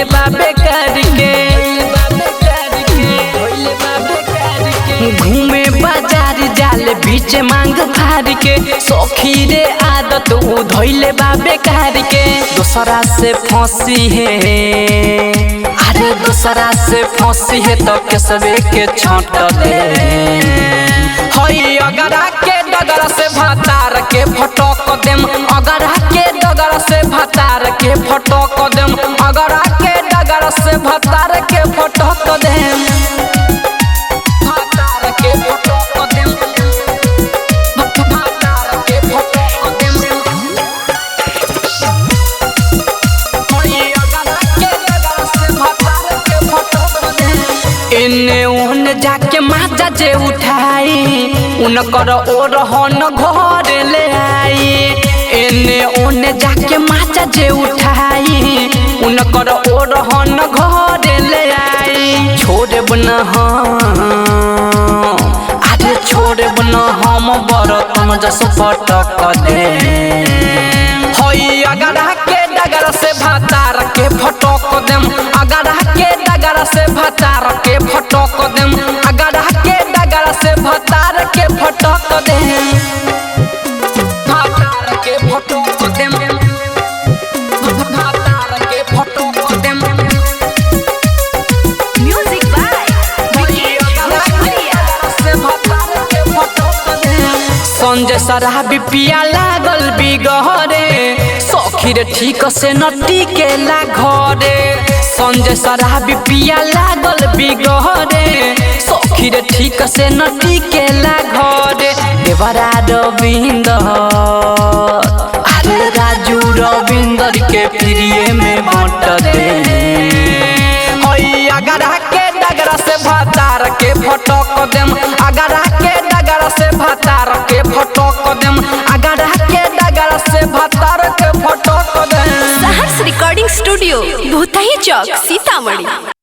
धोइले बाबे करके घूमे बाजार जाल बीच मांग फार के सखी रे आदत उ धोइले बाबे करके दूसरा से फंसी है अरे दूसरा से फंसी है तो केसवे के छांट दे हई अगरा के डगरा से भातार के फटक देम अगरा के डगरा से भातार के फटक देम अगरा के डगरा से भातार के फटक देम भातार के फटक देम भातार के फटक देम हई अगरा के डगरा से भातार के फटक देम इन्ने ओने जाके माजा जे उठाई उनकर ओरहन घर ले आई एने ओने जाके माचा जे उठाई उनकर ओरहन घर ले आई छोड़े बना अरे छोड़े बना हम बरतन जस पटक दे हई अगरा के डगरा से भातार के फटक देम अगरा के डगरा से भातार के फटक देम अगरा के डगरा से भातार के फटक देम भातार के फटक देम भातार के फटक देम म्यूजिक बाय से भातार के फटक देम संजय शराबी पिया लागल बिगहरे सखी रे ठीक से नटी के ला घरे संजय शराबी पिया लागल बिगहरे सखी रे ठीक से नटी के ला घरे देवरा रविंदर अरे राजू रविंदर के प्रिय में बांट दे हई अगरा के डगरा से भातार के फटक देम अगरा के डगरा से भातार के फटक देम अगरा के डगरा से भातार के फटक देम सहर्ष रिकॉर्डिंग स्टूडियो भूतही चौक सीतामढ़ी।